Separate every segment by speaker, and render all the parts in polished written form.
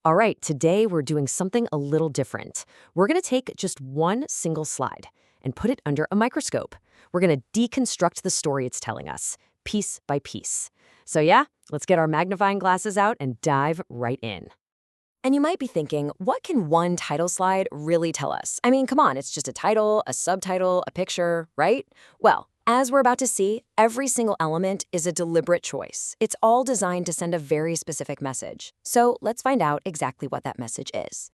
Speaker 1: All right, today we're doing something a little different. We're going to take just one single slide and put it under a microscope. We're going to deconstruct the story it's telling us, piece by piece. So yeah, let's get our magnifying glasses out and dive right in. And you might be thinking, what can one title slide really tell us? I mean, come on, it's just a title, a subtitle, a picture, right? Well, as we're about to see, every single element is a deliberate choice. It's all designed to send a very specific message. So let's find out exactly what that message is.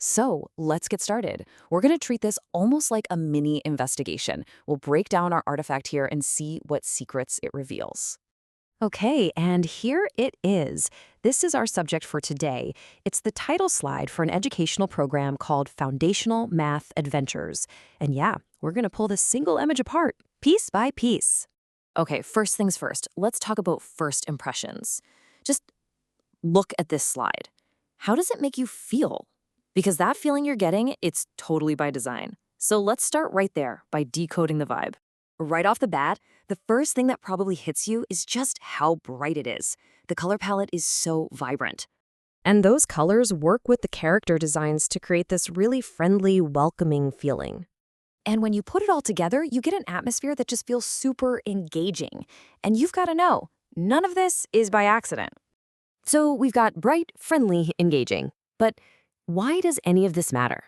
Speaker 1: So let's get started. We're going to treat this almost like a mini investigation. We'll break down our artifact here and see what secrets it reveals. Okay, and here it is. This is our subject for today. It's the title slide for an educational program called Foundational Math Adventures. And yeah, we're going to pull this single image apart, piece by piece. Okay, first things first, let's talk about first impressions. Just look at this slide. How does it make you feel? Because that feeling you're getting, it's totally by design. So let's start right there by decoding the vibe. Right off the bat, the first thing that probably hits you is just how bright it is. The color palette is so vibrant. And those colors work with the character designs to create this really friendly, welcoming feeling. And when you put it all together, you get an atmosphere that just feels super engaging. And you've got to know, none of this is by accident. So we've got bright, friendly, engaging. But why does any of this matter?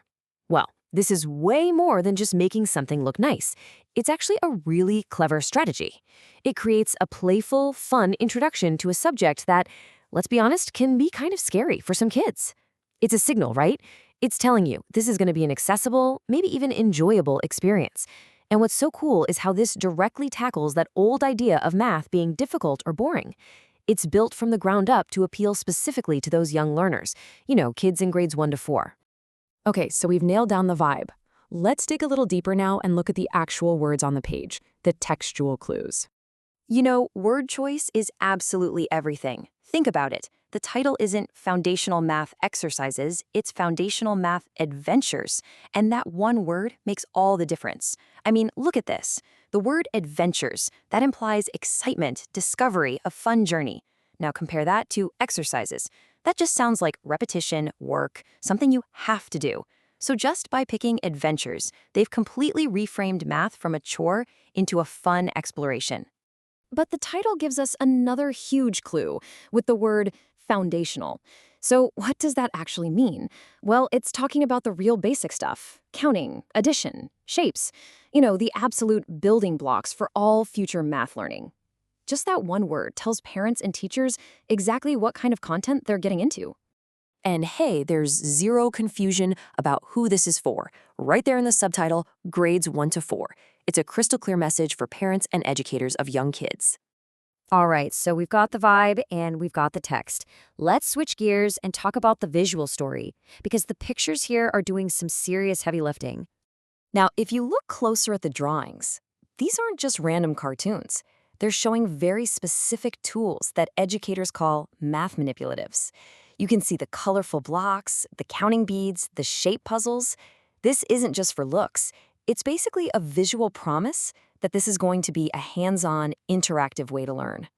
Speaker 1: Well, this is way more than just making something look nice. It's actually a really clever strategy. It creates a playful, fun introduction to a subject that, let's be honest, can be kind of scary for some kids. It's a signal, right? It's telling you this is going to be an accessible, maybe even enjoyable experience. And what's so cool is how this directly tackles that old idea of math being difficult or boring. It's built from the ground up to appeal specifically to those young learners, kids in grades 1 to 4. Okay, so we've nailed down the vibe. Let's dig a little deeper now and look at the actual words on the page, the textual clues. Word choice is absolutely everything. Think about it. The title isn't Foundational Math Exercises, it's Foundational Math Adventures. And that one word makes all the difference. I mean, look at this. The word adventures, that implies excitement, discovery, a fun journey. Now compare that to exercises. That just sounds like repetition, work, something you have to do. So just by picking adventures, they've completely reframed math from a chore into a fun exploration. But the title gives us another huge clue with the word foundational. So what does that actually mean? Well, it's talking about the real basic stuff, counting, addition, shapes, the absolute building blocks for all future math learning. Just that one word tells parents and teachers exactly what kind of content they're getting into. And hey, there's zero confusion about who this is for. Right there in the subtitle, grades 1 to 4. It's a crystal clear message for parents and educators of young kids. All right, so we've got the vibe and we've got the text. Let's switch gears and talk about the visual story, because the pictures here are doing some serious heavy lifting. Now, if you look closer at the drawings, these aren't just random cartoons. They're showing very specific tools that educators call math manipulatives. You can see the colorful blocks, the counting beads, the shape puzzles. This isn't just for looks. It's basically a visual promise that this is going to be a hands-on, interactive way to learn.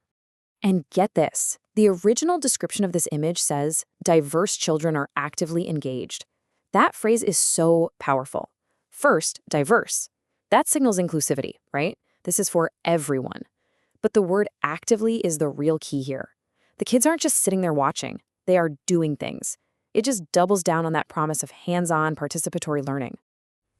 Speaker 1: And get this, the original description of this image says, diverse children are actively engaged. That phrase is so powerful. First, diverse. That signals inclusivity, right? This is for everyone. But the word actively is the real key here. The kids aren't just sitting there watching. They are doing things. It just doubles down on that promise of hands-on participatory learning.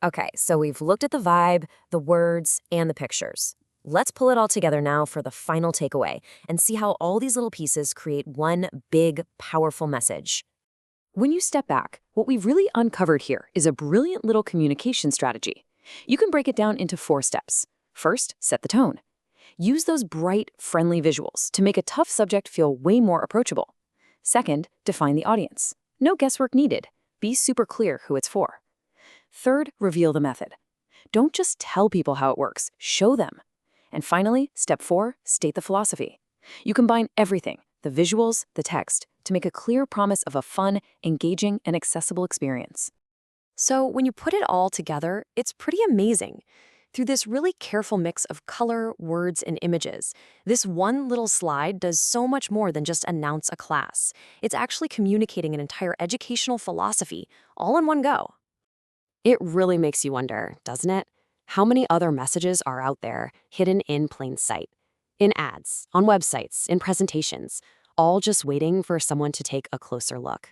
Speaker 1: Okay, so we've looked at the vibe, the words, and the pictures. Let's pull it all together now for the final takeaway and see how all these little pieces create one big, powerful message. When you step back, what we've really uncovered here is a brilliant little communication strategy. You can break it down into 4 steps. First, set the tone. Use those bright, friendly visuals to make a tough subject feel way more approachable. Second, define the audience. No guesswork needed. Be super clear who it's for. Third, reveal the method. Don't just tell people how it works, show them. And finally, step 4, state the philosophy. You combine everything, the visuals, the text, to make a clear promise of a fun, engaging, and accessible experience. So when you put it all together, it's pretty amazing. through this really careful mix of color, words, and images. This one little slide does so much more than just announce a class. It's actually communicating an entire educational philosophy all in one go. It really makes you wonder, doesn't it? How many other messages are out there, hidden in plain sight? In ads, on websites, in presentations, all just waiting for someone to take a closer look.